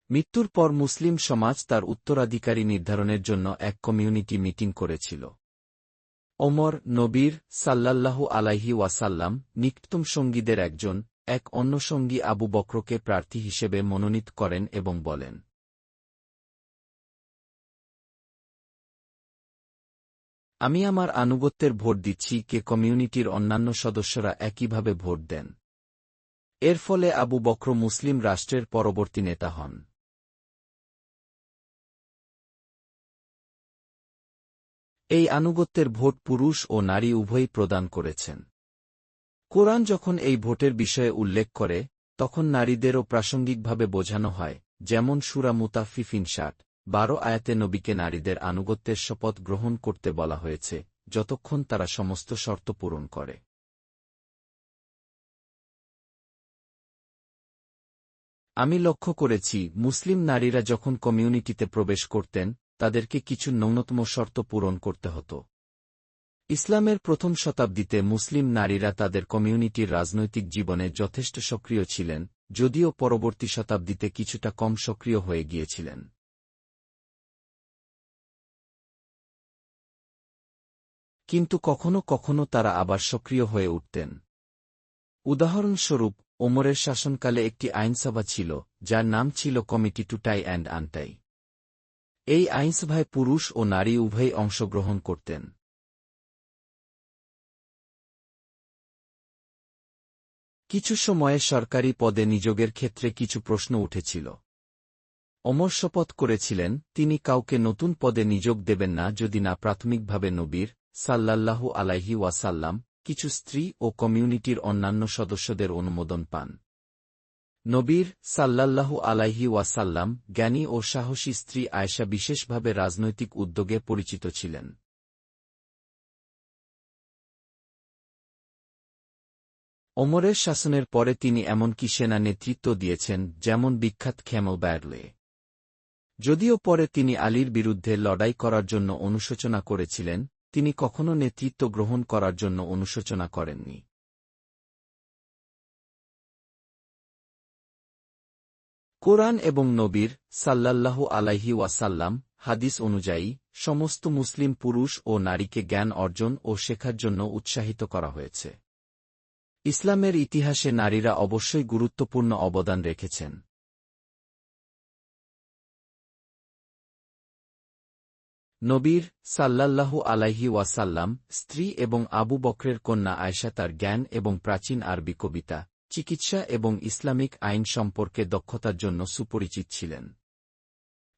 মৃত্যুর পর মুসলিম সমাজ তার উত্তরাধিকারী নির্ধারণের জন্য এক কমিউনিটি মিটিং করেছিল। ওমর নবীর সাল্লাল্লাহু আলাইহি ওয়াসাল্লাম নিকটতম সঙ্গীদের একজন এক অন্য সঙ্গী আবু বকরকে প্রার্থী হিসেবে মনোনীত করেন এবং বলেন, আমি আমার আনুগত্যের ভোট দিচ্ছি। কে কমিউনিটির অন্যান্য সদস্যরা একইভাবে ভোট দেন। এর ফলে আবু বকর মুসলিম রাষ্ট্রের পরবর্তী নেতা হন। এই আনুগত্যের ভোট পুরুষ ও নারী উভয়ই প্রদান করেছেন। কোরআন যখন এই ভোটের বিষয়ে উল্লেখ করে, তখন নারীদেরও প্রাসঙ্গিকভাবে বোঝানো হয়, যেমন সূরা মুতাফফিফিন ৭-১২ আয়াতে নবীকে নারীদের আনুগত্যের শপথ গ্রহণ করতে বলা হয়েছে, যতক্ষণ তারা সমস্ত শর্ত পূরণ করে। আমি লক্ষ্য করেছি, মুসলিম নারীরা যখন কমিউনিটিতে প্রবেশ করতেন, তাদেরকে কিছু ন্যূনতম শর্ত পূরণ করতে হতো। ইসলামের প্রথম শতাব্দীতে মুসলিম নারীরা তাদের কমিউনিটির রাজনৈতিক জীবনে যথেষ্ট সক্রিয় ছিলেন, যদিও পরবর্তী শতাব্দীতে কিছুটা কম সক্রিয় হয়ে গিয়েছিলেন। কিন্তু কখনও কখনও তারা আবার সক্রিয় হয়ে উঠতেন। উদাহরণস্বরূপ, ওমরের শাসনকালে একটি আইনসভা ছিল, যার নাম ছিল committee to tie and untie. এই আইনসভায় পুরুষ ও নারী উভয়ই অংশগ্রহণ করতেন। কিছু সময়ে সরকারি পদে নিযোগের ক্ষেত্রে কিছু প্রশ্ন উঠেছিল। ওমর শপথ করেছিলেন, তিনি কাউকে নতুন পদে নিযোগ দেবেন না যদি না প্রাথমিকভাবে নবীর সাল্লাল্লাহু আলাইহি ওয়াসাল্লাম, কিছু স্ত্রী ও কমিউনিটির অন্যান্য সদস্যদের অনুমোদন পান। নবীর সাল্লাল্লাহু আলাইহি ওয়াসাল্লাম জ্ঞানী ও সাহসী স্ত্রী আয়েশা বিশেষভাবে রাজনৈতিক উদ্যোগে পরিচিত ছিলেন। ওমরের শাসনের পরে তিনি এমনকি সেনা নেতৃত্ব দিয়েছেন, যেমন বিখ্যাত ক্যামেল ব্যাটলে। যদিও পরে তিনি আলীর বিরুদ্ধে লড়াই করার জন্য অনুশোচনা করেছিলেন, তিনি কখনও নেতৃত্ব গ্রহণ করার জন্য অনুশোচনা করেননি। কোরআন এবং নবীর সাল্লাল্লাহু আলাইহি ওয়াসাল্লাম হাদিস অনুযায়ী, সমস্ত মুসলিম পুরুষ ও নারীকে জ্ঞান অর্জন ও শেখার জন্য উৎসাহিত করা হয়েছে। ইসলামের ইতিহাসে নারীরা অবশ্যই গুরুত্বপূর্ণ অবদান রেখেছেন। নবীর সাল্লাল্লাহু আলাইহি ওয়াসাল্লাম স্ত্রী এবং আবু বকরের কন্যা আয়েশা তার জ্ঞান এবং প্রাচীন আরবি কবিতা, চিকিৎসা এবং ইসলামিক আইন সম্পর্কে দক্ষতার জন্য সুপরিচিত ছিলেন।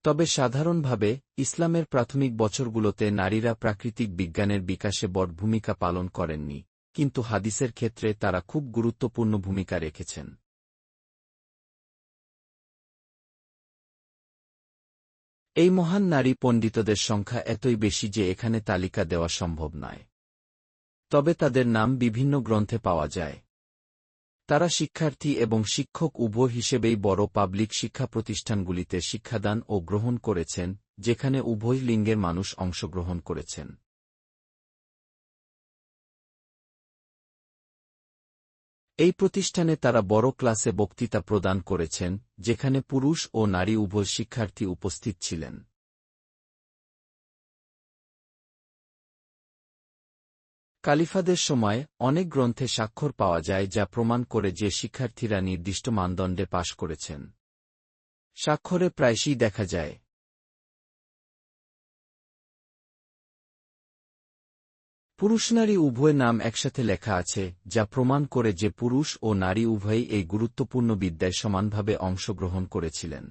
তবে সাধারণভাবে, ইসলামের প্রাথমিক বছরগুলোতে নারীরা প্রাকৃতিক বিজ্ঞানের বিকাশে বড় ভূমিকা পালন করেননি, কিন্তু হাদিসের ক্ষেত্রে তারা খুব গুরুত্বপূর্ণ ভূমিকা রেখেছেন। এই মহান নারী পণ্ডিতদের সংখ্যা এতই বেশি যে এখানে তালিকা দেওয়া সম্ভব নয়। তবে তাদের নাম বিভিন্ন গ্রন্থে পাওয়া যায়। তারা শিক্ষার্থী এবং শিক্ষক উভয় হিসেবেই বড় পাবলিক শিক্ষা প্রতিষ্ঠানগুলিতে শিক্ষাদান ও গ্রহণ করেছেন, যেখানে উভয় লিঙ্গের মানুষ অংশগ্রহণ করেছেন। এই প্রতিষ্ঠানে তারা বড় ক্লাসে বক্তৃতা প্রদান করেছেন, যেখানে পুরুষ ও নারী উভয় শিক্ষার্থী উপস্থিত ছিলেন। কালিফাদের সময় অনেক গ্রন্থে স্বাক্ষর পাওয়া যায় যা প্রমাণ করে যে শিক্ষার্থীরা নির্দিষ্ট মানদণ্ডে পাশ করেছেন। স্বাক্ষরে প্রায়শই দেখা যায় পুরুষ-নারী উভয় নাম একসাথে লেখা আছে, যা প্রমাণ করে যে পুরুষ ও নারী উভয়ই এই গুরুত্বপূর্ণ বিদ্যায় সমানভাবে অংশগ্রহণ করেছিলেন।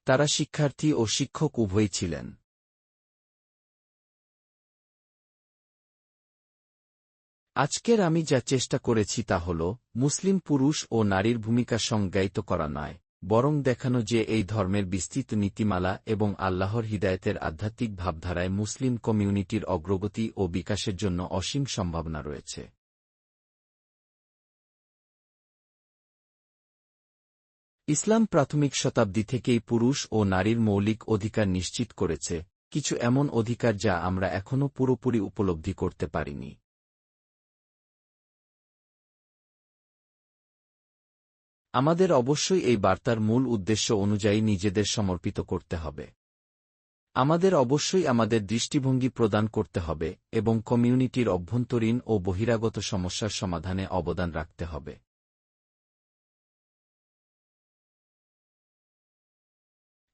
তারা শিক্ষার্থী ও শিক্ষক উভয়ই ছিলেন। আজকের আমি যা চেষ্টা করেছি তা হল, মুসলিম পুরুষ ও নারীর ভূমিকা সংজ্ঞায়িত করা নয়, বরং দেখানো যে এই ধর্মের বিস্তৃত নীতিমালা এবং আল্লাহর হিদায়েতের আধ্যাত্মিক ভাবধারায় মুসলিম কমিউনিটির অগ্রগতি ও বিকাশের জন্য অসীম সম্ভাবনা রয়েছে। ইসলাম প্রাথমিক শতাব্দী থেকেই পুরুষ ও নারীর মৌলিক অধিকার নিশ্চিত করেছে, কিছু এমন অধিকার যা আমরা এখনও পুরোপুরি উপলব্ধি করতে পারিনি। আমাদের অবশ্যই এই বার্তার মূল উদ্দেশ্য অনুযায়ী নিজেদের সমর্পিত করতে হবে। আমাদের অবশ্যই আমাদের দৃষ্টিভঙ্গি প্রদান করতে হবে এবং কমিউনিটির অভ্যন্তরীণ ও বহিরাগত সমস্যার সমাধানে অবদান রাখতে হবে।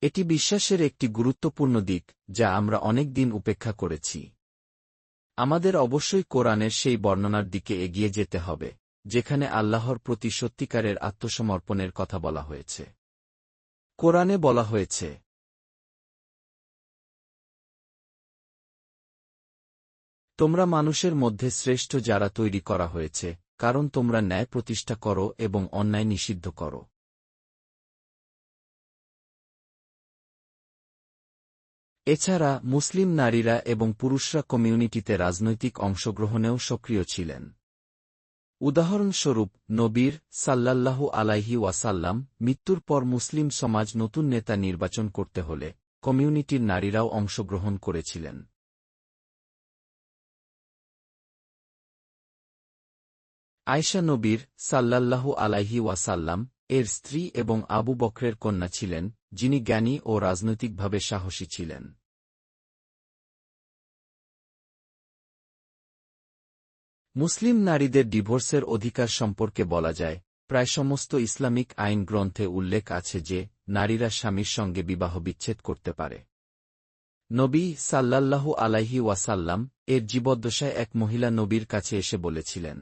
এটি বিশ্বাসের একটি গুরুত্বপূর্ণ দিক, যা আমরা অনেক দিন উপেক্ষা করেছি। আমাদের অবশ্যই কোরআনের সেই বর্ণনার দিকে এগিয়ে যেতে হবে, যেখানে আল্লাহর প্রতি সত্যিকারের আত্মসমর্পণের কথা বলা হয়েছে। কোরআনে বলা হয়েছে, তোমরা মানুষের মধ্যে শ্রেষ্ঠ যারা তৈরি করা হয়েছে, কারণ তোমরা ন্যায় প্রতিষ্ঠা করো এবং অন্যায় নিষিদ্ধ করো। এছাড়া মুসলিম নারীরা এবং পুরুষরা কমিউনিটিতে রাজনৈতিক অংশগ্রহণেও সক্রিয় ছিলেন। উদাহরণস্বরূপ, নবীর সাল্লাল্লাহু আলাইহি ওয়াসাল্লাম মৃত্যুর পর মুসলিম সমাজ নতুন নেতা নির্বাচন করতে হলে কমিউনিটির নারীরাও অংশগ্রহণ করেছিলেন। আয়েশা নবীর সাল্লাল্লাহু আলাইহি ওয়াসাল্লাম এর স্ত্রী এবং আবু বকরের কন্যা ছিলেন, যিনি জ্ঞানী ও রাজনৈতিকভাবে সাহসী ছিলেন। মুসলিম নারীদের ডিভোর্সের অধিকার সম্পর্কে বলা যায়, প্রায় সমস্ত ইসলামিক আইন গ্রন্থে উল্লেখ আছে যে নারীরা স্বামীর সঙ্গে বিবাহ বিচ্ছেদ করতে পারে। নবী সাল্লাল্লাহু আলাইহি ওয়াসাল্লাম এর জীবদ্দশায় এক মহিলা নবীর কাছে এসে বলেছিলেন,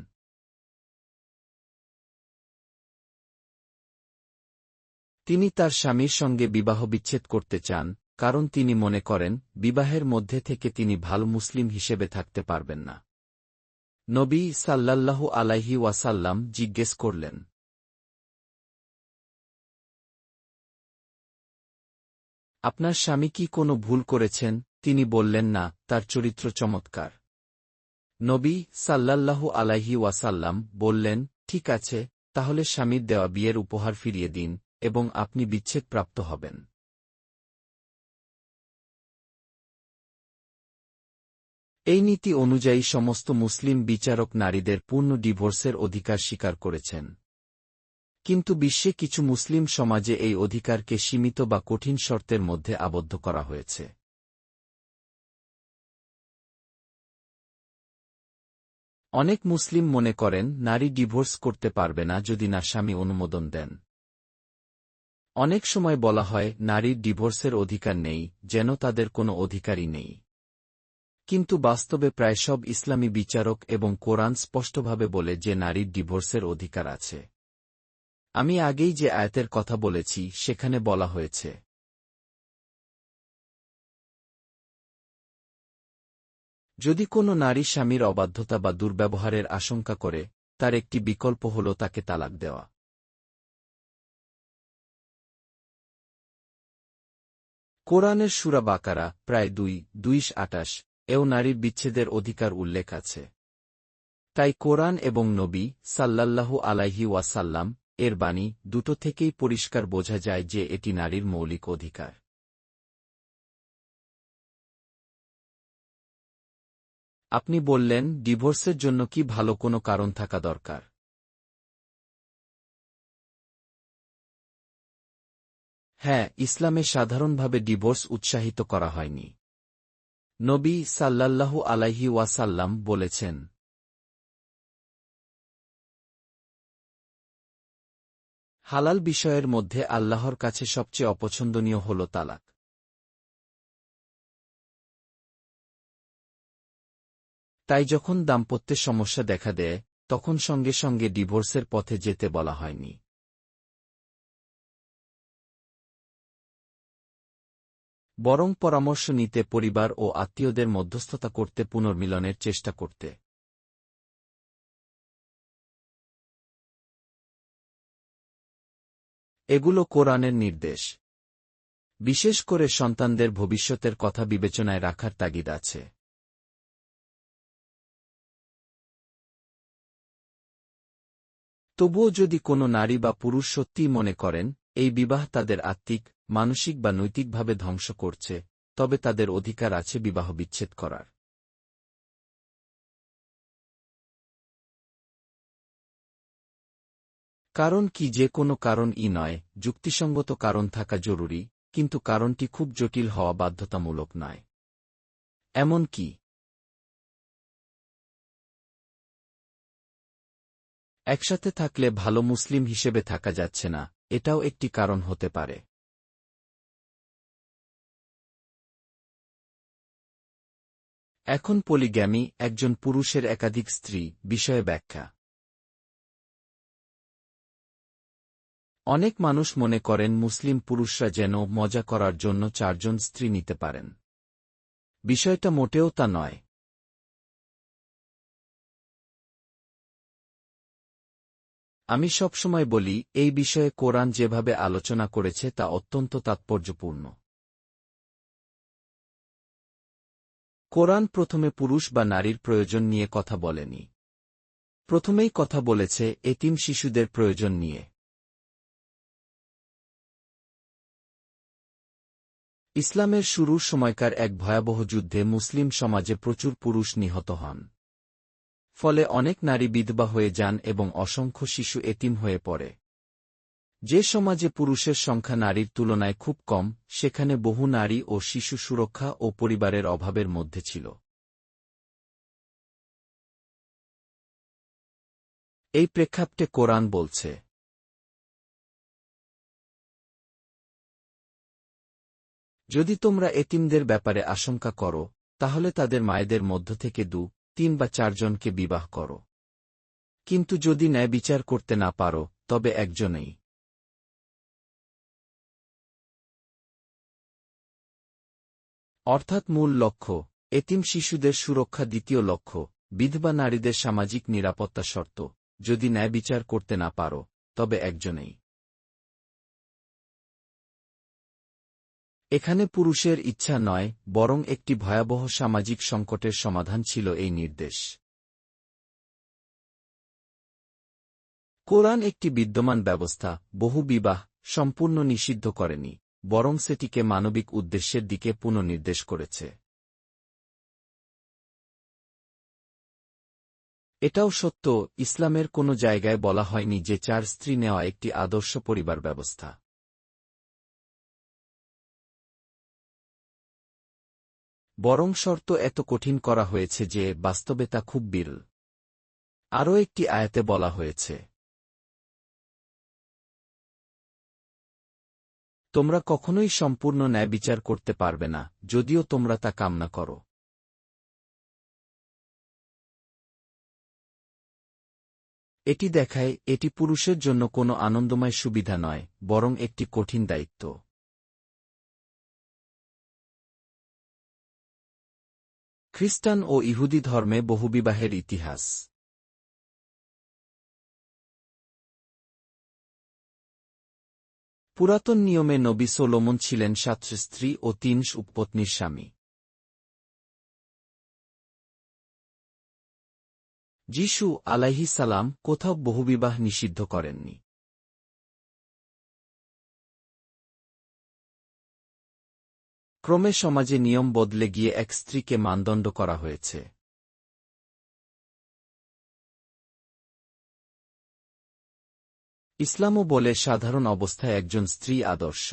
তিনি তার স্বামীর সঙ্গে বিবাহ বিচ্ছেদ করতে চান, কারণ তিনি মনে করেন বিবাহের মধ্যে থেকে তিনি ভালো মুসলিম হিসেবে থাকতে পারবেন না। নবী সাল্লাল্লাহু আলাইহি ওয়াসাল্লাম জিজ্ঞেস করলেন, আপনার স্বামী কি কোনো ভুল করেছেন? তিনি বললেন, না, তার চরিত্র চমৎকার। নবী সাল্লাল্লাহু আলাইহি ওয়াসাল্লাম বললেন, ঠিক আছে, তাহলে স্বামীর দেওয়া বিয়ের উপহার ফিরিয়ে দিন এবং আপনি বিচ্ছেদপ্রাপ্ত হবেন। এই নীতি অনুযায়ী সমস্ত মুসলিম বিচারক নারীদের পূর্ণ ডিভোর্সের অধিকার স্বীকার করেছেন। কিন্তু বিশ্বে কিছু মুসলিম সমাজে এই অধিকারকে সীমিত বা কঠিন শর্তের মধ্যে আবদ্ধ করা হয়েছে। অনেক মুসলিম মনে করেন নারী ডিভোর্স করতে পারবে না যদি না স্বামী অনুমোদন দেন। অনেক সময় বলা হয় নারীর ডিভোর্সের অধিকার নেই, যেন তাদের কোনো অধিকারই নেই। কিন্তু বাস্তবে প্রায় সব ইসলামী বিচারক এবং কোরআন স্পষ্টভাবে বলে যে নারীর ডিভোর্সের অধিকার আছে। আমি আগেই যে আয়াতের কথা বলেছি সেখানে বলা হয়েছে, যদি কোনো নারী স্বামীর অবাধ্যতা বা দুর্ব্যবহারের আশঙ্কা করে, তার একটি বিকল্প হল তাকে তালাক দেওয়া। কোরআনের সূরা বাকারা প্রায় 2:28 এও নারীর বিচ্ছেদের অধিকার উল্লেখ আছে। তাই কোরআন এবং নবী সাল্লাল্লাহু আলাইহি ওয়াসাল্লাম এর বাণী দুটো থেকেই পরিষ্কার বোঝা যায় যে এটি নারীর মৌলিক অধিকার। আপনি বললেন, ডিভোর্সের জন্য কি ভালো কোনো কারণ থাকা দরকার? হ্যাঁ, ইসলামে সাধারণভাবে ডিভোর্স উৎসাহিত করা হয়নি। নবী সাল্লাল্লাহু আলাইহি ওয়াসাল্লাম বলেছেন, হালাল বিষয়ের মধ্যে আল্লাহর কাছে সবচেয়ে অপছন্দনীয় হল তালাক। তাই যখন দাম্পত্যে সমস্যা দেখা দেয়, তখন সঙ্গে সঙ্গে ডিভোর্সের পথে যেতে বলা হয়নি। বরং পরামর্শ নিতে পরিবার ও আত্মীয়দের মধ্যস্থতা করতে পুনর্মিলনের চেষ্টা করতে। এগুলো কোরআনের নির্দেশ। বিশেষ করে সন্তানদের ভবিষ্যতের কথা বিবেচনায় রাখার তাগিদ আছে। তবুও যদি কোনো নারী বা পুরুষ সত্যিই মনে করেন এই বিবাহ তাদের আত্মিক, মানসিক বা নৈতিকভাবে ধ্বংস করছে, তবে তাদের অধিকার আছে বিবাহ বিচ্ছেদ করার। কারণ কি যে কোনো কারণই নয়, যুক্তিসঙ্গত কারণ থাকা জরুরি, কিন্তু কারণটি খুব জটিল হওয়া বাধ্যতামূলক নয়। এমন কি একসাথে থাকলে ভালো মুসলিম হিসেবে থাকা যাচ্ছে না, এটাও একটি কারণ হতে পারে। এখন পলিগ্যামি, একজন পুরুষের একাধিক স্ত্রী, বিষয়ে ব্যাখ্যা। অনেক মানুষ মনে করেন মুসলিম পুরুষরা যেন মজা করার জন্য 4 জন স্ত্রী নিতে পারেন। বিষয়টা মোটেও তা নয়। আমি সবসময় বলি, এই বিষয়ে কোরআন যেভাবে আলোচনা করেছে তা অত্যন্ত তাৎপর্যপূর্ণ। কোরআন প্রথমে পুরুষ বা নারীর প্রয়োজন নিয়ে কথা বলেনি। প্রথমেই কথা বলেছে এতিম শিশুদের প্রয়োজন নিয়ে। ইসলামের শুরুর সময়কার এক ভয়াবহ যুদ্ধে মুসলিম সমাজে প্রচুর পুরুষ নিহত হন। ফলে অনেক নারী বিধবা হয়ে যান এবং অসংখ্য শিশু এতিম হয়ে পড়ে। যে সমাজে পুরুষের সংখ্যা নারীর তুলনায় খুব কম, সেখানে বহু নারী ও শিশু সুরক্ষা ও পরিবারের অভাবের মধ্যে ছিল। এই প্রেক্ষাপটে কোরআন বলছে, যদি তোমরা এতিমদের ব্যাপারে আশঙ্কা করো, তাহলে তাদের মায়েদের মধ্য থেকে 2, 3 বা 4 জনকে বিবাহ করো। কিন্তু যদি ন্যায় বিচার করতে না পারো, তবে একজনেই। অর্থাৎ মূল লক্ষ্য এতিম শিশুদের সুরক্ষা, দ্বিতীয় লক্ষ্য বিধবা নারীদের সামাজিক নিরাপত্তা শর্ত। যদি ন্যায় বিচার করতে না পারো, তবে একজনেই। এখানে পুরুষের ইচ্ছা নয়, বরং একটি ভয়াবহ সামাজিক সংকটের সমাধান ছিল এই নির্দেশ। কোরআন একটি বিদ্যমান ব্যবস্থা, বহু বিবাহ, সম্পূর্ণ নিষিদ্ধ করেনি, বরং সেটিকে মানবিক উদ্দেশ্যের দিকে পুনর্নির্দেশ করেছে। এটাও সত্য, ইসলামের কোনো জায়গায় বলা হয়নি যে 4 স্ত্রী নেওয়া একটি আদর্শ পরিবার ব্যবস্থা। বরং শর্ত এত কঠিন করা হয়েছে যে বাস্তবে তা খুব বিরল। আরও একটি আয়াতে বলা হয়েছে, তোমরা কখনোই সম্পূর্ণ ন্যায় বিচার করতে পারবে না, যদিও তোমরা তা কামনা করো। এটি দেখায় এটি পুরুষের জন্য কোনো আনন্দময় সুবিধা নয়, বরং একটি কঠিন দায়িত্ব। খ্রিস্টান ও ইহুদি ধর্মে বহুবিবাহের ইতিহাস। পুরাতন নিয়মে নবী সোলোমন ছিলেন 7 স্ত্রী ও 3 উপপত্নীর স্বামী। যিশু আলাইহিস সালাম কোথাও বহুবিবাহ নিষিদ্ধ করেননি। ক্রমে সমাজে নিয়ম বদলে গিয়ে এক স্ত্রীকে মানদণ্ড করা হয়েছে। ইসলামও বলে সাধারণ অবস্থায় একজন স্ত্রী আদর্শ।